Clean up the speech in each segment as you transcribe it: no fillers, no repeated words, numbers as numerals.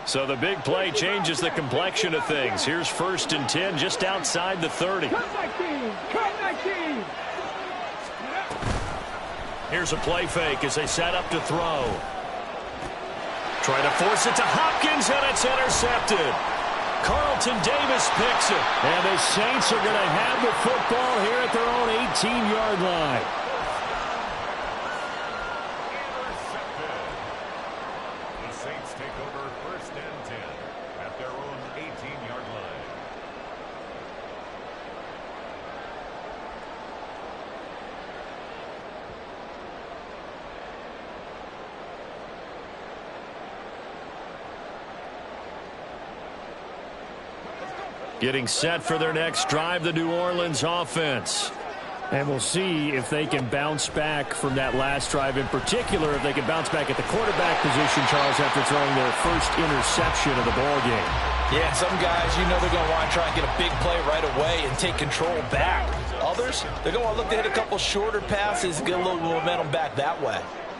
So the big play changes the complexion of things. Here's 1st and 10 just outside the 30. Here's a play fake as they set up to throw. Try to force it to Hopkins, and it's intercepted. Carlton Davis picks it. And the Saints are going to have the football here at their own 18-yard line. The Saints take over 1st and 10 at their own 18-yard line. Getting set for their next drive, the New Orleans offense. And we'll see if they can bounce back from that last drive, in particular if they can bounce back at the quarterback position, Charles, after throwing their first interception of the ballgame. Yeah, some guys, you know they're going to want to try and get a big play right away and take control back. Others, they're going to want to look to hit a couple shorter passes and get a little momentum back that way.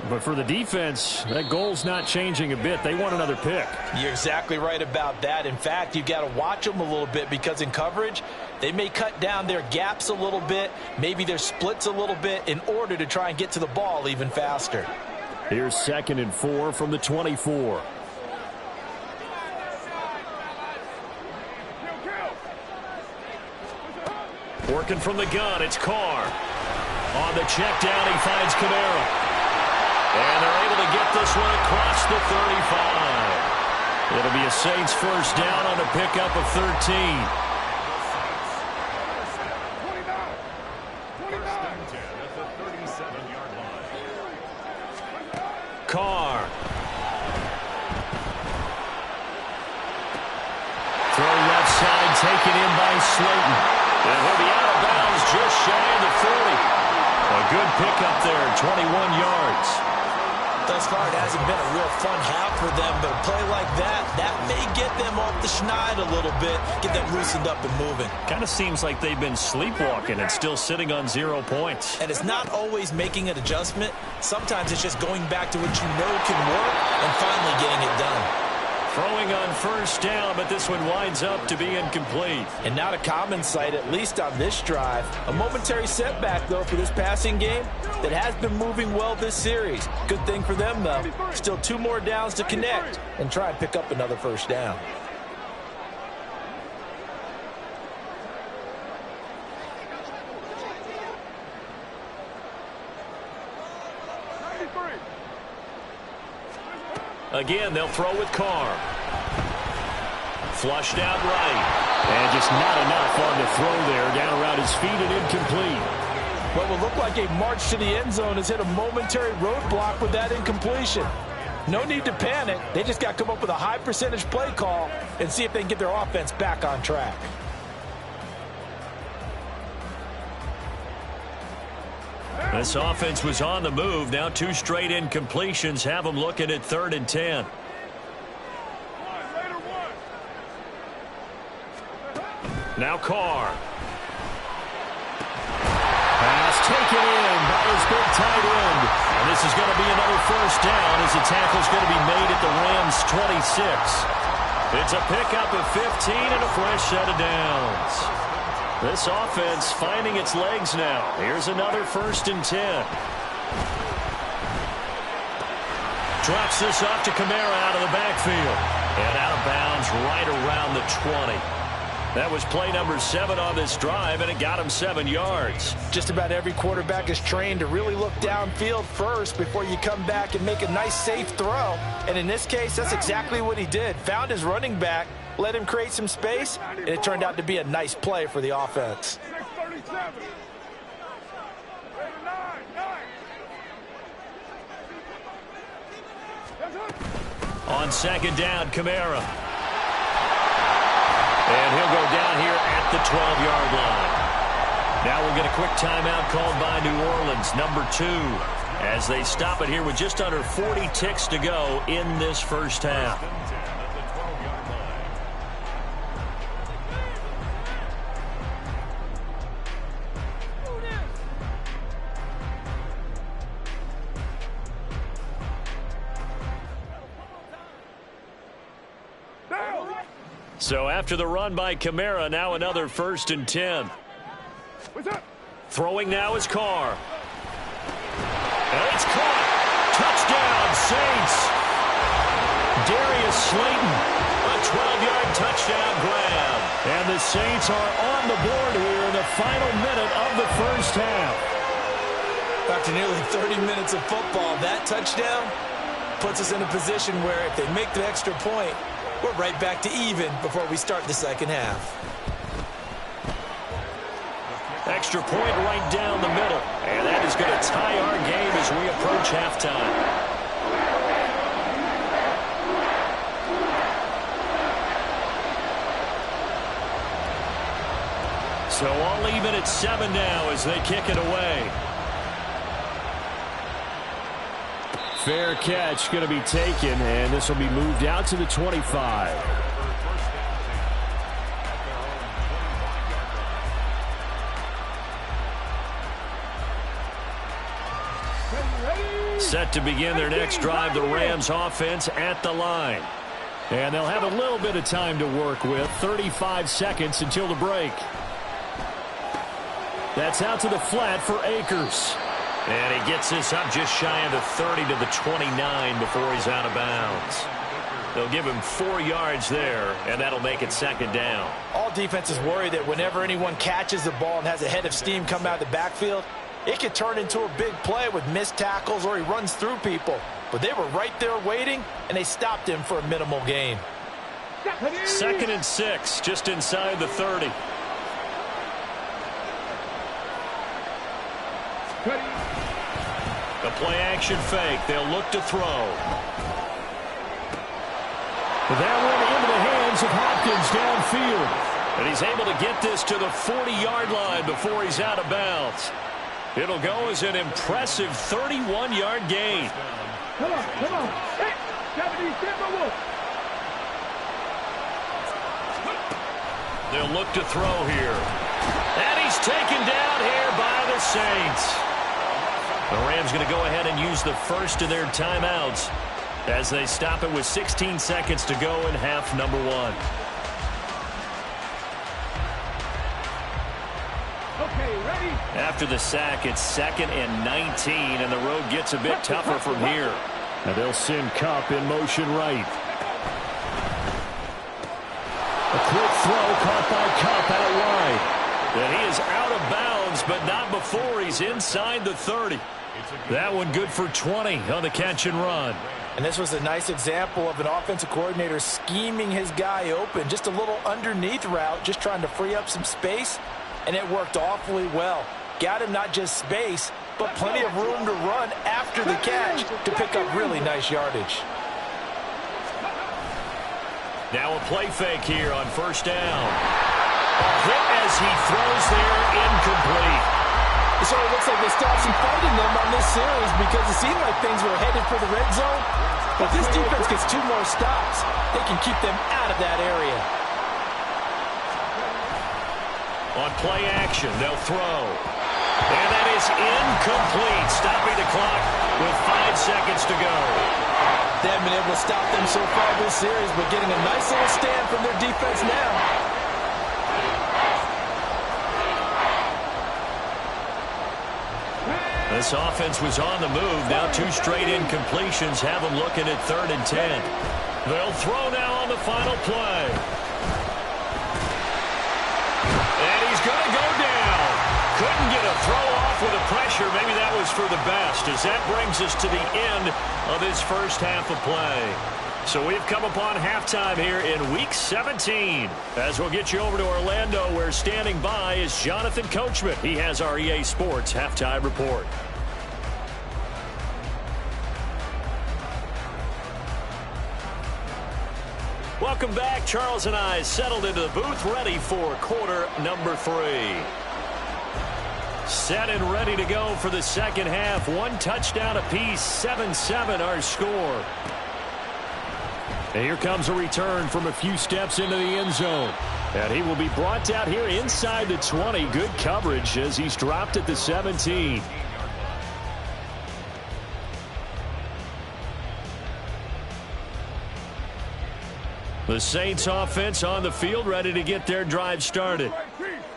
But for the defense, that goal's not changing a bit. They want another pick. You're exactly right about that. In fact, you've got to watch them a little bit because in coverage, they may cut down their gaps a little bit, maybe their splits a little bit in order to try and get to the ball even faster. Here's 2nd and 4 from the 24. Working from the gun, it's Carr. On the check down, he finds Kamara. And they're able to get this one across the 35. It'll be a Saints first down on a pickup of 13. Carr. Throw left side, taken in by Slayton. And he'll be out of bounds just shy of the 40. A good pickup there, 21 yards. Thus far, it hasn't been a real fun half for them, but a play like that may get them off the schneid a little bit, get them loosened up and moving. Kind of seems like they've been sleepwalking and still sitting on 0 points. And it's not always making an adjustment. Sometimes it's just going back to what you know can work and finally getting it done. Throwing on first down, but this one winds up to be incomplete. And not a common sight, at least on this drive. A momentary setback, though, for this passing game that has been moving well this series. Good thing for them, though. Still 2 more downs to connect and try and pick up another first down. Again, they'll throw with Carr. Flushed out right. And just not enough on the throw there. Down around his feet and incomplete. What will look like a march to the end zone has hit a momentary roadblock with that incompletion. No need to panic. They just got to come up with a high percentage play call and see if they can get their offense back on track. This offense was on the move. Now 2 straight incompletions have them looking at 3rd and 10. Now Carr. Pass taken in by his big tight end. And this is going to be another first down as the tackle's going to be made at the Rams' 26. It's a pickup of 15 and a fresh set of downs. This offense finding its legs now. Here's another 1st and 10. Drops this off to Kamara out of the backfield. And out of bounds right around the 20. That was play number 7 on this drive, and it got him 7 yards. Just about every quarterback is trained to really look downfield first before you come back and make a nice, safe throw. And in this case, that's exactly what he did. Found his running back, let him create some space, and it turned out to be a nice play for the offense. On 2nd down, Kamara. And he'll go down here at the 12-yard line. Now we'll get a quick timeout called by New Orleans, number 2, as they stop it here with just under 40 ticks to go in this first half. So after the run by Kamara, now another 1st and 10. Throwing now is Carr. And it's caught. Touchdown, Saints. Darius Slayton, a 12-yard touchdown grab. And the Saints are on the board here in the final minute of the first half. After nearly 30 minutes of football, that touchdown puts us in a position where if they make the extra point, we're right back to even before we start the second half. Extra point right down the middle. And that is going to tie our game as we approach halftime. So all even at 7 now as they kick it away. Fair catch going to be taken, and this will be moved out to the 25. Set to begin their next drive, the Rams offense at the line. And they'll have a little bit of time to work with, 35 seconds until the break. That's out to the flat for Akers. And he gets this up just shy of the 30 to the 29 before he's out of bounds. They'll give him 4 yards there, and that'll make it 2nd down. All defenses worry that whenever anyone catches the ball and has a head of steam come out of the backfield, it could turn into a big play with missed tackles or he runs through people. But they were right there waiting, and they stopped him for a minimal gain. 2nd and 6, just inside the 30. The play-action fake. They'll look to throw. That one into the hands of Hopkins downfield. And he's able to get this to the 40-yard line before he's out of bounds. It'll go as an impressive 31-yard gain. Come on. Hey, they'll look to throw here. And he's taken down here by the Saints. The Rams going to go ahead and use the first of their timeouts as they stop it with 16 seconds to go in half number 1. Okay, ready? After the sack, it's 2nd and 19, and the road gets a bit tougher from here. Now they'll send Kupp in motion right. A quick throw caught by Kupp out wide. And he is out of bounds, but not before he's inside the 30. That one good for 20 on the catch and run. And this was a nice example of an offensive coordinator scheming his guy open. Just a little underneath route, just trying to free up some space. And it worked awfully well. Got him not just space, but plenty of room to run after the catch to pick up really nice yardage. Now a play fake here on 1st down. A hit as he throws there, incomplete. So it looks like they stopped some fight in them on this series because it seemed like things were headed for the red zone. But this defense gets 2 more stops. They can keep them out of that area. On play action, they'll throw. And that is incomplete, stopping the clock with 5 seconds to go. They haven't been able to stop them so far this series, but getting a nice little stand from their defense now. This offense was on the move. Now 2 straight incompletions have them looking at 3rd and 10. They'll throw now on the final play. And he's going to go down. Couldn't get a throw off with the pressure. Maybe that was for the best, as that brings us to the end of this first half of play. So we've come upon halftime here in Week 17. As we'll get you over to Orlando, where standing by is Jonathan Coachman. He has our EA Sports Halftime Report. Welcome back. Charles and I settled into the booth, ready for quarter number 3. Set and ready to go for the second half. 1 touchdown apiece, 7-7 our score. And here comes a return from a few steps into the end zone. And he will be brought down here inside the 20. Good coverage as he's dropped at the 17. The Saints offense on the field, ready to get their drive started.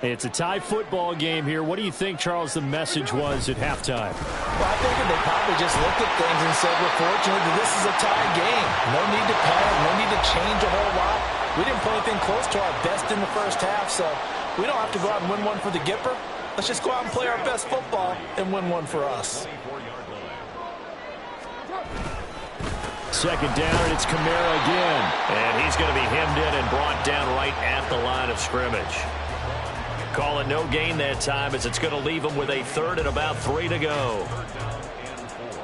It's a tie football game here. What do you think, Charles, the message was at halftime? Well, I think they probably just looked at things and said, we're fortunate that this is a tie game. No need to panic, no need to change a whole lot. We didn't play anything close to our best in the first half, so we don't have to go out and win one for the Gipper. Let's just go out and play our best football and win one for us. Second down, and it's Kamara again. And he's going to be hemmed in and brought down right at the line of scrimmage. Calling no gain that time as it's going to leave him with a third and about 3 to go.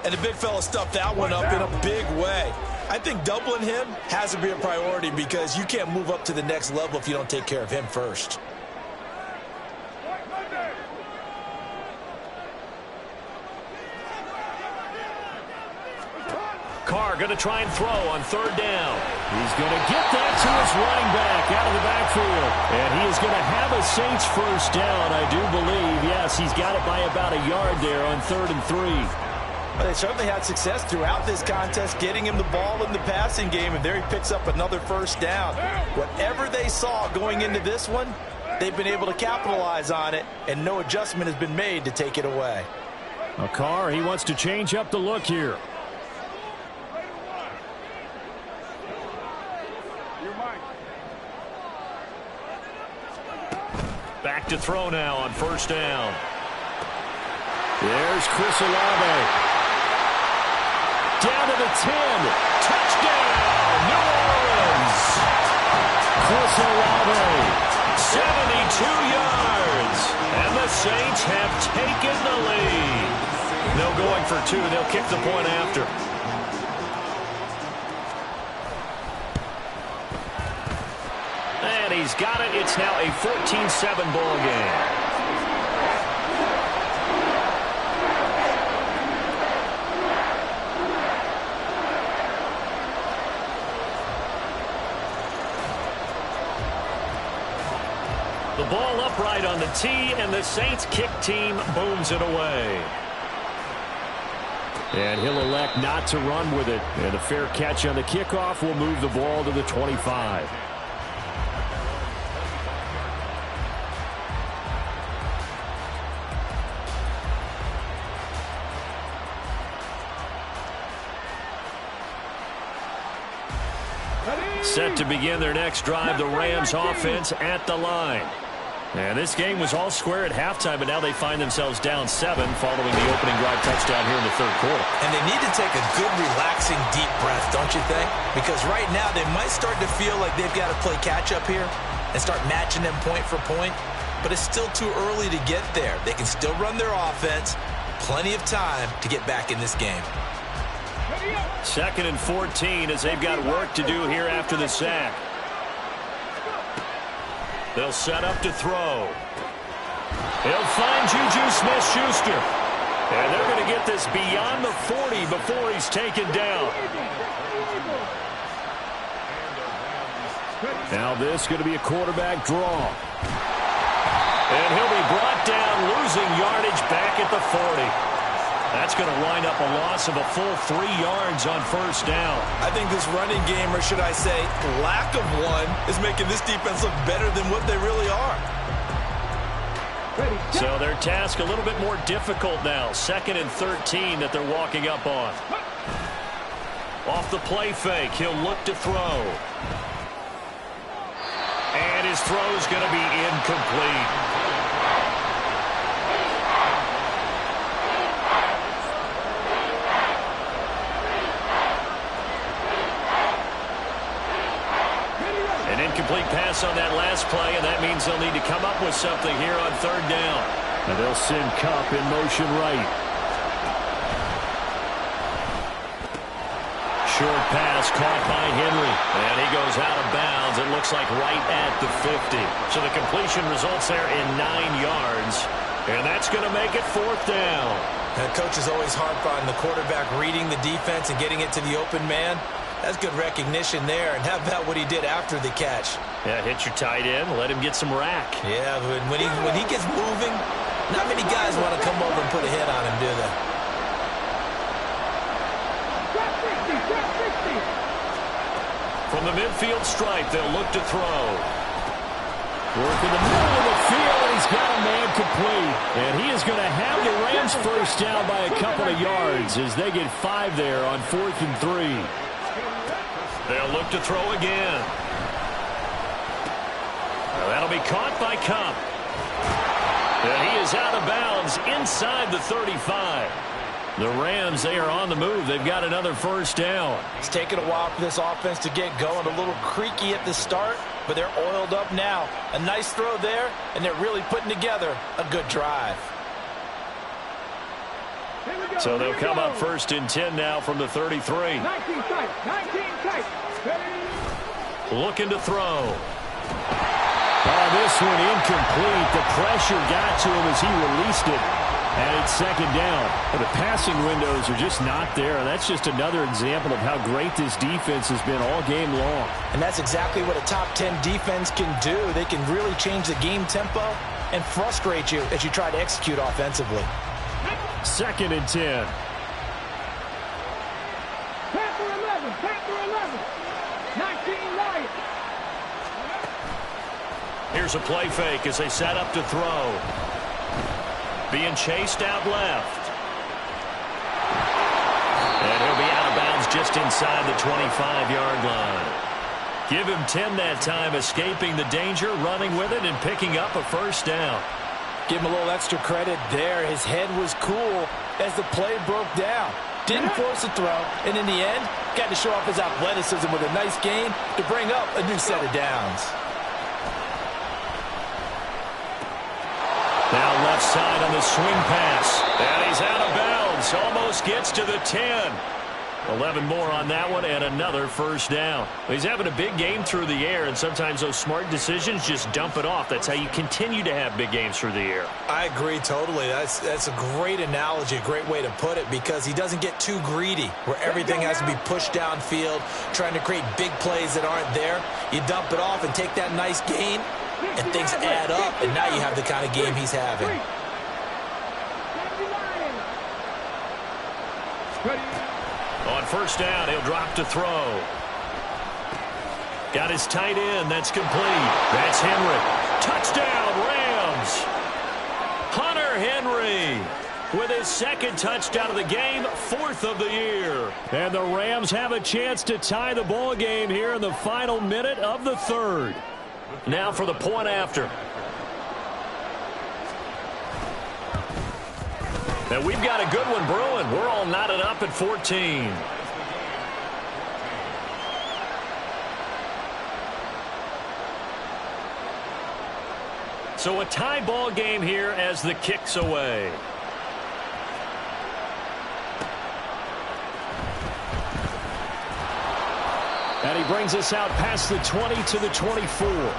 And the big fella stuffed that one up in a big way. I think doubling him has to be a priority because you can't move up to the next level if you don't take care of him first. Carr going to try and throw on third down. He's going to get that to his running back out of the backfield. And he is going to have a Saints first down, I do believe. Yes, he's got it by about a yard there on 3rd and 3. Well, they certainly had success throughout this contest getting him the ball in the passing game, and there he picks up another first down. Whatever they saw going into this one, they've been able to capitalize on it, and no adjustment has been made to take it away. Carr, he wants to change up the look here. Back to throw now on first down. There's Chris Olave. Down to the 10. Touchdown, New Orleans. Chris Olave, 72 yards. And the Saints have taken the lead. No going for 2. They'll kick the point after. And he's got it. It's now a 14-7 ball game. The ball upright on the tee, and the Saints kick team booms it away. And he'll elect not to run with it. And a fair catch on the kickoff will move the ball to the 25. Set to begin their next drive, the Rams offense at the line. And this game was all square at halftime, but now they find themselves down 7 following the opening drive touchdown here in the third quarter. And they need to take a good, relaxing, deep breath, don't you think? Because right now they might start to feel like they've got to play catch-up here and start matching them point for point. But it's still too early to get there. They can still run their offense. Plenty of time to get back in this game. 2nd and 14 as they've got work to do here after the sack. They'll set up to throw. He'll find Juju Smith-Schuster. And they're going to get this beyond the 40 before he's taken down. Now this is going to be a quarterback draw. And he'll be brought down, losing yardage back at the 40. That's going to wind up a loss of a full 3 yards on first down. I think this running game, or should I say lack of one, is making this defense look better than what they really are. So their task a little bit more difficult now. 2nd and 13 that they're walking up on. Off the play fake, he'll look to throw. And his throw's going to be incomplete. Incomplete pass on that last play, and that means they'll need to come up with something here on third down. And they'll send Kupp in motion right. Short pass caught by Henry, and he goes out of bounds. It looks like right at the 50. So the completion results there in 9 yards, and that's going to make it 4th down. And coaches always harp on the quarterback reading the defense and getting it to the open man. That's good recognition there. And how about what he did after the catch? Yeah, hit your tight end, let him get some rack. Yeah, but when he gets moving, not many guys want to come over and put a hit on him, do they? From the midfield stripe, they'll look to throw. Work in the middle of the field, and he's got a man complete. And he is going to have the Rams first down by a couple of yards as they get 5 there on 4th and 3. They'll look to throw again. Now that'll be caught by Kupp. And he is out of bounds inside the 35. The Rams, they are on the move. They've got another first down. It's taken a while for this offense to get going. A little creaky at the start, but they're oiled up now. A nice throw there, and they're really putting together a good drive. So they'll come up 1st and 10 now from the 33. 19 tight. 19 tight. Looking to throw. Oh, this one incomplete. The pressure got to him as he released it. And it's 2nd down. But the passing windows are just not there. And that's just another example of how great this defense has been all game long. And that's exactly what a top 10 defense can do. They can really change the game tempo and frustrate you as you try to execute offensively. 2nd and 10. Panther 11. Panther 11. 19 right. Here's a play fake as they set up to throw. Being chased out left. And he'll be out of bounds just inside the 25-yard line. Give him 10 that time, escaping the danger, running with it, and picking up a first down. Give him a little extra credit there. His head was cool as the play broke down. Didn't force a throw, and in the end, got to show off his athleticism with a nice gain to bring up a new set of downs. Now left side on the swing pass. And he's out of bounds. Almost gets to the 10. 11 more on that one and another first down. He's having a big game through the air, and sometimes those smart decisions just dump it off. That's how you continue to have big games through the air. I agree totally. That's a great analogy, a great way to put it, because he doesn't get too greedy where everything has to be pushed downfield, trying to create big plays that aren't there. You dump it off and take that nice gain, and things add up, and now you have the kind of game he's having. On first down, he'll drop to throw. Got his tight end. That's complete. That's Henry. Touchdown, Rams. Hunter Henry with his 2nd touchdown of the game, 4th of the year. And the Rams have a chance to tie the ball game here in the final minute of the 3rd. Now for the point after. And we've got a good one brewing. We're all knotted up at 14. So a tie ball game here as the kick's away. And he brings us out past the 20 to the 24.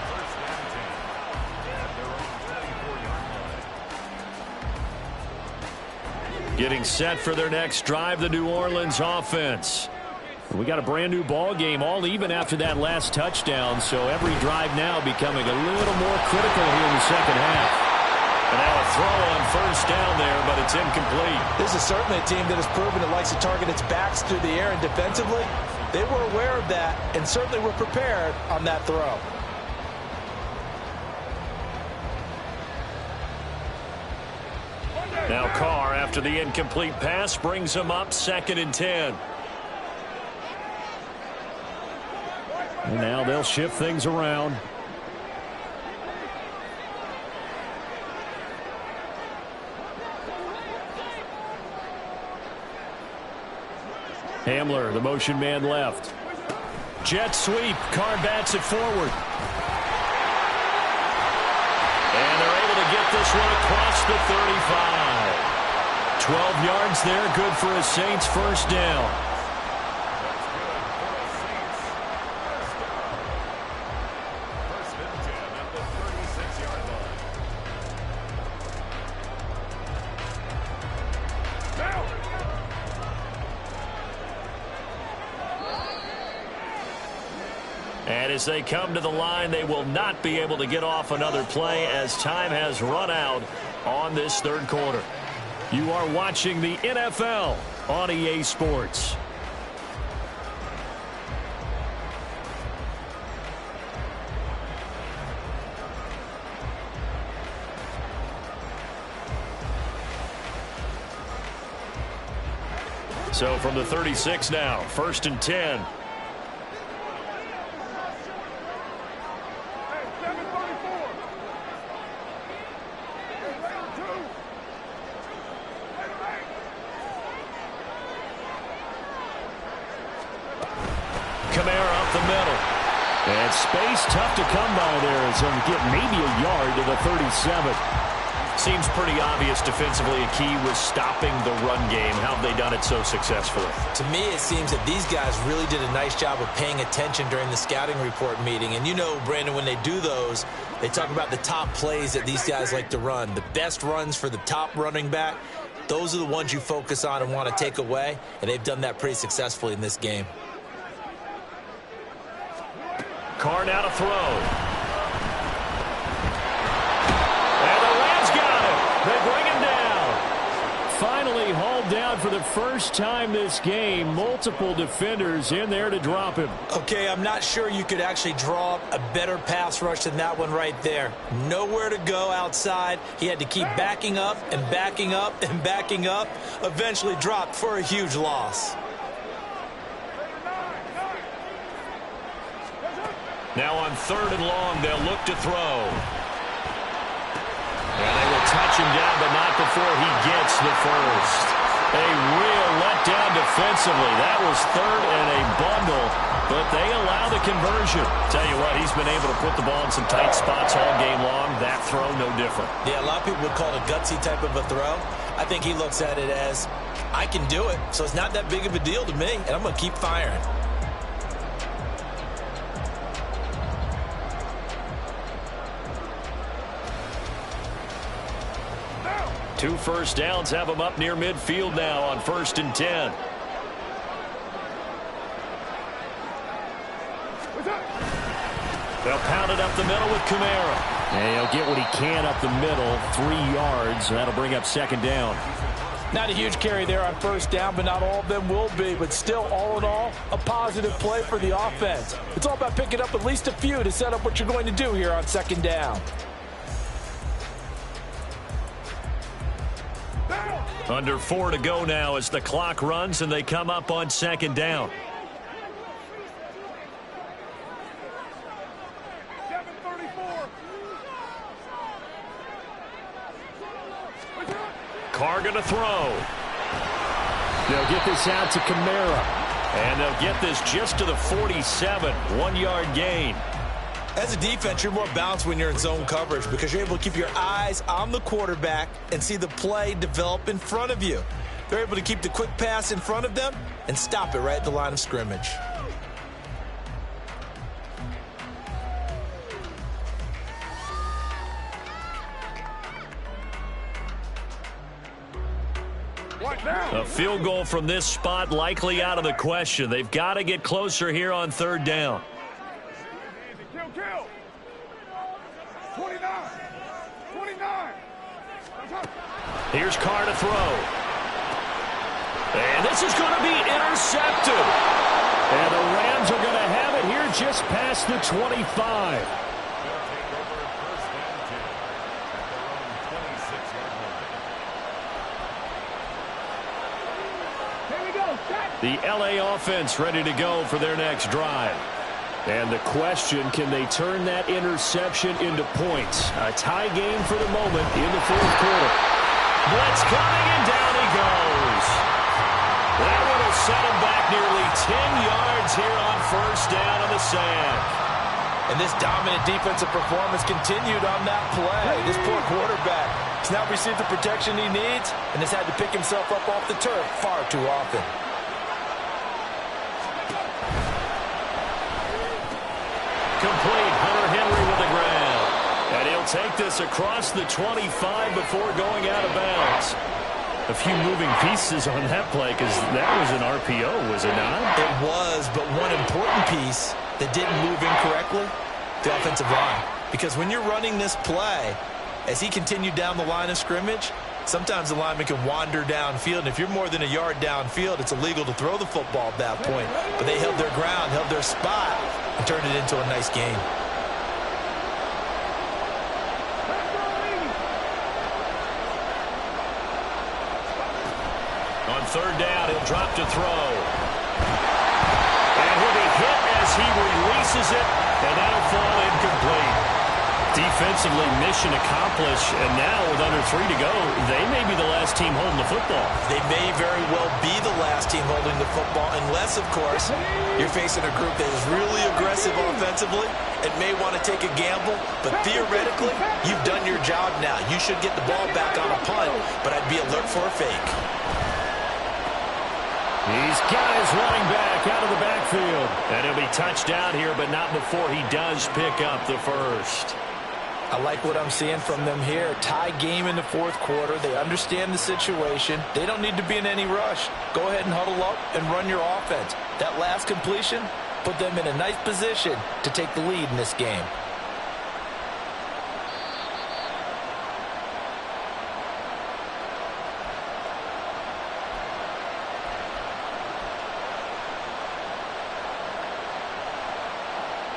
Getting set for their next drive, the New Orleans offense. We got a brand new ball game, all even after that last touchdown, so every drive now becoming a little more critical here in the 2nd half. And now a throw on first down there, but it's incomplete. This is certainly a team that has proven it likes to target its backs through the air, and defensively, they were aware of that and certainly were prepared on that throw. Now Carr, after the incomplete pass, brings him up 2nd and 10. And now they'll shift things around. Hamler, the motion man left. Jet sweep. Carr bats it forward. And they're able to get this one across the 35. 12 yards there, good for a Saints first down. And as they come to the line, they will not be able to get off another play as time has run out on this 3rd quarter. You are watching the NFL on EA Sports. So from the 36 now, 1st and 10. Kamara up the middle. And space tough to come by there as he'll get maybe a yard to the 37. Seems pretty obvious defensively a key was stopping the run game. How have they done it so successfully? To me, it seems that these guys really did a nice job of paying attention during the scouting report meeting. And you know, Brandon, when they do those, they talk about the top plays that these guys like to run. The best runs for the top running back, those are the ones you focus on and want to take away. And they've done that pretty successfully in this game. Carr now to throw. And the Rams got him. They bring him down. Finally hauled down for the first time this game. Multiple defenders in there to drop him. Okay, I'm not sure you could actually draw up a better pass rush than that one right there. Nowhere to go outside. He had to keep backing up and backing up and backing up. Eventually dropped for a huge loss. Now on 3rd and long, they'll look to throw. And they will touch him down, but not before he gets the first. A real letdown defensively. That was 3rd and a bundle, but they allow the conversion. Tell you what, he's been able to put the ball in some tight spots all game long. That throw, no different. Yeah, a lot of people would call it a gutsy type of a throw. I think he looks at it as, I can do it, so it's not that big of a deal to me, and I'm going to keep firing. 2 first downs have him up near midfield now on 1st and 10. They'll pound it up the middle with Kamara. And he'll get what he can up the middle, 3 yards. That'll bring up 2nd down. Not a huge carry there on 1st down, but not all of them will be. But still, all in all, a positive play for the offense. It's all about picking up at least a few to set up what you're going to do here on 2nd down. Under 4 to go now as the clock runs and they come up on 2nd down. Carr going to throw. They'll get this out to Kamara. And they'll get this just to the 47. 1-yard gain. As a defense, you're more balanced when you're in zone coverage because you're able to keep your eyes on the quarterback and see the play develop in front of you. They're able to keep the quick pass in front of them and stop it right at the line of scrimmage. A field goal from this spot likely out of the question. They've got to get closer here on 3rd down. 29. Here's Carr to throw. And this is going to be intercepted. And the Rams are going to have it here just past the 25. The LA offense ready to go for their next drive. And the question, can they turn that interception into points? A tie game for the moment in the 4th quarter. Blitz coming, and down he goes. That one will set him back nearly 10 yards here on 1st down on the sack. And this dominant defensive performance continued on that play. This poor quarterback has now received the protection he needs and has had to pick himself up off the turf far too often. Complete. Hunter Henry with the grab. And he'll take this across the 25 before going out of bounds. A few moving pieces on that play because that was an RPO, was it not? It was, but one important piece that didn't move incorrectly, the offensive line. Because when you're running this play, as he continued down the line of scrimmage, sometimes the lineman can wander downfield, and if you're more than a yard downfield, it's illegal to throw the football at that point. But they held their ground, held their spot, and turned it into a nice game. On third down, he'll drop to throw. And he'll be hit as he releases it, and that'll fall incomplete. Defensively, mission accomplished, and now with under 3 to go, they may be the last team holding the football. They may very well be the last team holding the football, unless, of course, you're facing a group that is really aggressive offensively and may want to take a gamble, but theoretically, you've done your job now. You should get the ball back on a punt, but I'd be alert for a fake. He's got his running back out of the backfield, and he'll be touched down here, but not before he does pick up the first. I like what I'm seeing from them here. Tie game in the fourth quarter. They understand the situation. They don't need to be in any rush. Go ahead and huddle up and run your offense. That last completion put them in a nice position to take the lead in this game.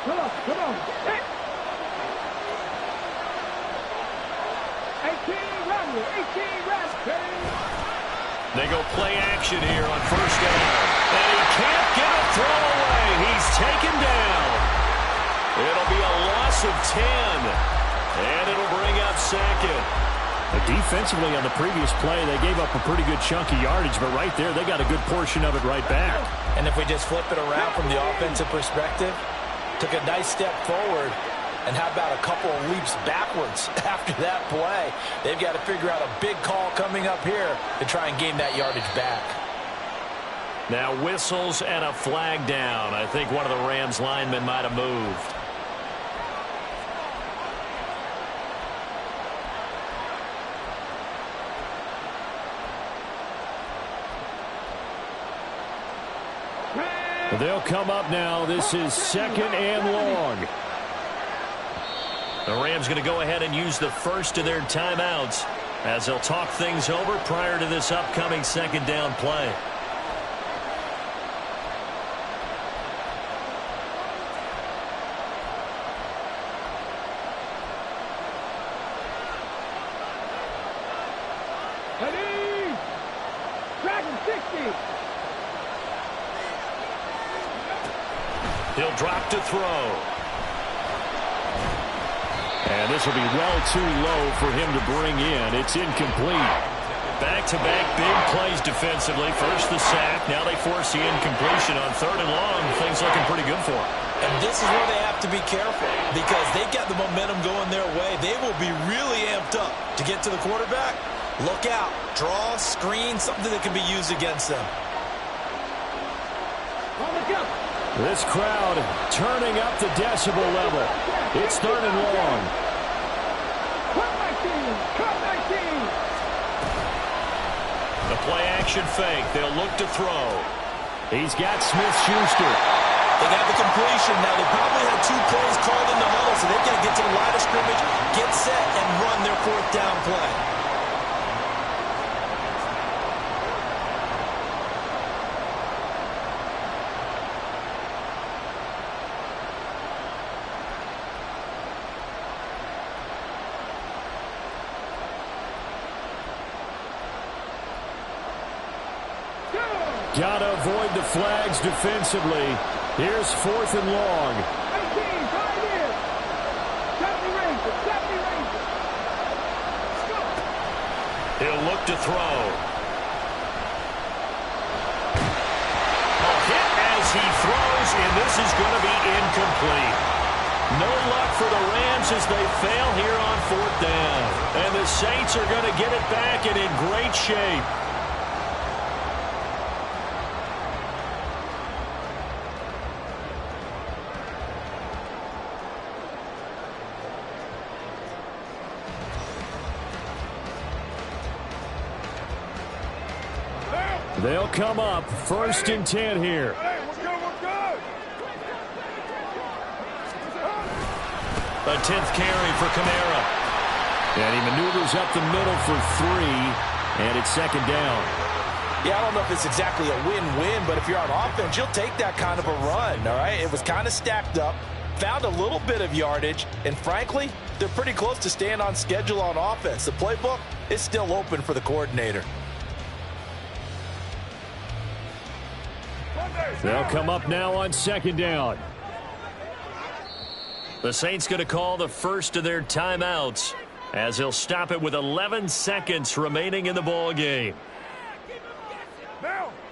Come on, come on. Hey. 18 runs. They go play action here on first down. And he can't get a throw away. He's taken down. It'll be a loss of 10. And it'll bring up second. Defensively on the previous play, they gave up a pretty good chunk of yardage, but right there, they got a good portion of it right back. And if we just flip it around from the offensive perspective, took a nice step forward, and how about a couple of leaps backwards after that play? They've got to figure out a big call coming up here to try and gain that yardage back. Now whistles and a flag down. I think one of the Rams linemen might have moved. They'll come up now. This is second and long. The Rams going to go ahead and use the first of their timeouts as they'll talk things over prior to this upcoming second down play. Ready? Dragon 60. He'll drop to throw. And this will be well too low for him to bring in. It's incomplete. Back-to-back big plays defensively. First the sack. Now they force the incompletion on third and long. Things looking pretty good for them. And this is where they have to be careful because they've got the momentum going their way. They will be really amped up to get to the quarterback. Look out. Draw, screen, something that can be used against them. On the jump. This crowd turning up the decibel level. It's third and long. Cut 19. The play action fake. They'll look to throw. He's got Smith-Schuster. They got the completion. Now, they probably had 2 plays called in the huddle, so they've got to get to the line of scrimmage, get set, and run their fourth down play. Got to avoid the flags defensively. Here's fourth and long. 18, right here. 70 Rangers. He'll look to throw. A hit as he throws, and this is going to be incomplete. No luck for the Rams as they fail here on fourth down. And the Saints are going to get it back and in great shape. They'll come up first and 10 here. A 10th carry for Kamara. And he maneuvers up the middle for 3, and it's second down. Yeah, I don't know if it's exactly a win-win, but if you're on offense, you'll take that kind of a run, all right? It was kind of stacked up, found a little bit of yardage, and frankly, they're pretty close to staying on schedule on offense. The playbook is still open for the coordinator. They'll come up now on second down. The Saints going to call the first of their timeouts as they'll stop it with 11 seconds remaining in the ball game.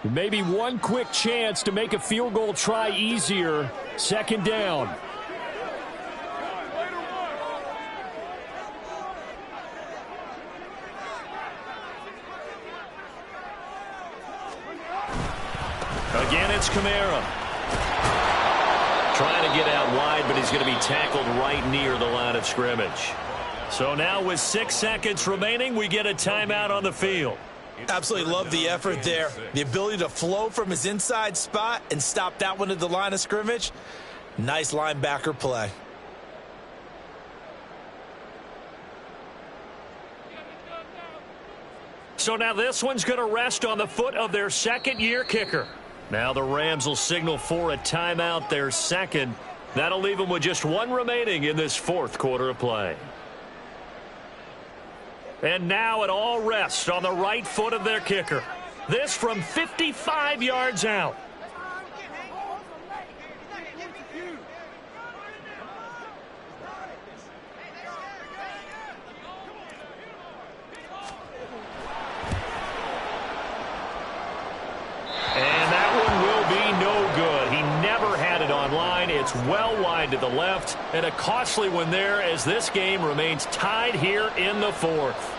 Maybe one quick chance to make a field goal try easier. Second down. Again, it's Kamara. Trying to get out wide, but he's going to be tackled right near the line of scrimmage. So now with 6 seconds remaining, we get a timeout on the field. Absolutely love the effort there. The ability to flow from his inside spot and stop that one at the line of scrimmage. Nice linebacker play. So now this one's going to rest on the foot of their second-year kicker. Now the Rams will signal for a timeout, their second. That'll leave them with just one remaining in this fourth quarter of play. And now it all rests on the right foot of their kicker. This from 55 yards out. It's well wide to the left, and a costly one there as this game remains tied here in the fourth.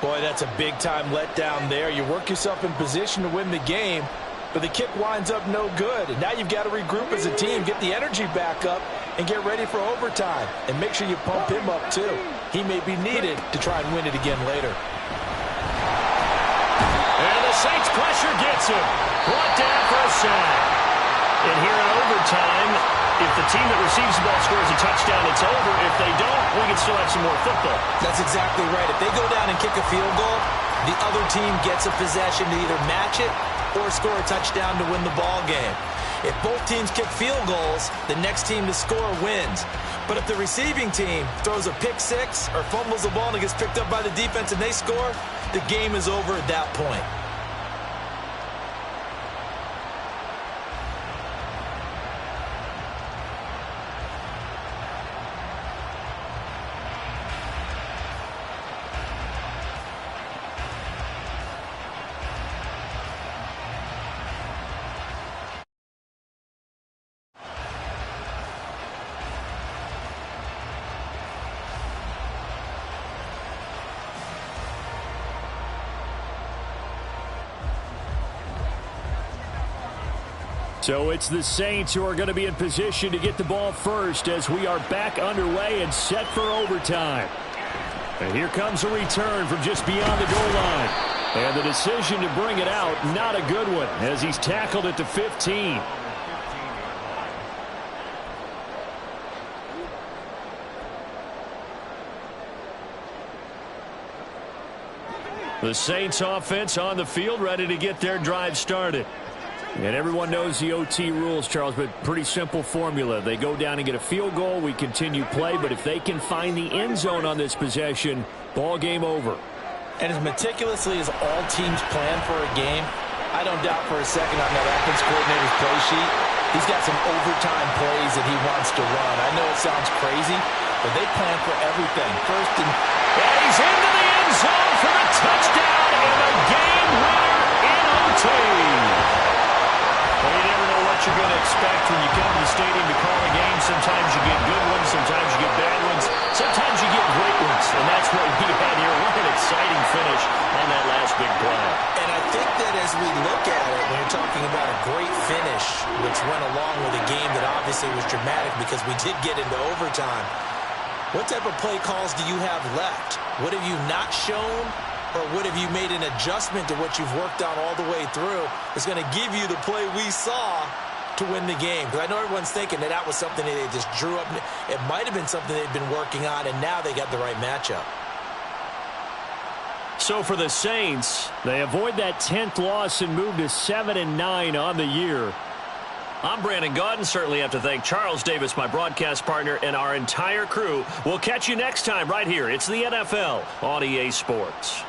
Boy, that's a big-time letdown there. You work yourself in position to win the game, but the kick winds up no good. And now you've got to regroup as a team, get the energy back up, and get ready for overtime. And make sure you pump him up, too. He may be needed to try and win it again later. And the Saints pressure gets him. Brought down for a sack. And here in overtime, if the team that receives the ball scores a touchdown, it's over. If they don't, we can still have some more football. That's exactly right. If they go down and kick a field goal, the other team gets a possession to either match it or score a touchdown to win the ball game. If both teams kick field goals, the next team to score wins. But if the receiving team throws a pick six or fumbles the ball and it gets picked up by the defense and they score, the game is over at that point. So it's the Saints who are going to be in position to get the ball first as we are back underway and set for overtime. And here comes a return from just beyond the goal line. And the decision to bring it out, not a good one, as he's tackled at the 15. The Saints offense on the field, ready to get their drive started. And everyone knows the OT rules, Charles, but pretty simple formula. They go down and get a field goal, we continue play, but if they can find the end zone on this possession, ball game over. And as meticulously as all teams plan for a game, I don't doubt for a second on that offense coordinator's play sheet, he's got some overtime plays that he wants to run. I know it sounds crazy, but they plan for everything. First and he's into the end zone for the touchdown and a game winner in OT. Well, you never know what you're going to expect when you come to the stadium to call a game. Sometimes you get good ones, sometimes you get bad ones, sometimes you get great ones, and that's what we had here. What an exciting finish on that last big play. And I think that as we look at it, when you're talking about a great finish, which went along with a game that obviously was dramatic because we did get into overtime, what type of play calls do you have left? What have you not shown? Or what have you made an adjustment to what you've worked on all the way through is going to give you the play we saw to win the game? Because I know everyone's thinking that that was something that they just drew up. It might have been something they've been working on, and now they got the right matchup. So for the Saints, they avoid that 10th loss and move to 7-9 on the year. I'm Brandon Gaudin. Certainly have to thank Charles Davis, my broadcast partner, and our entire crew. We'll catch you next time right here. It's the NFL on EA Sports.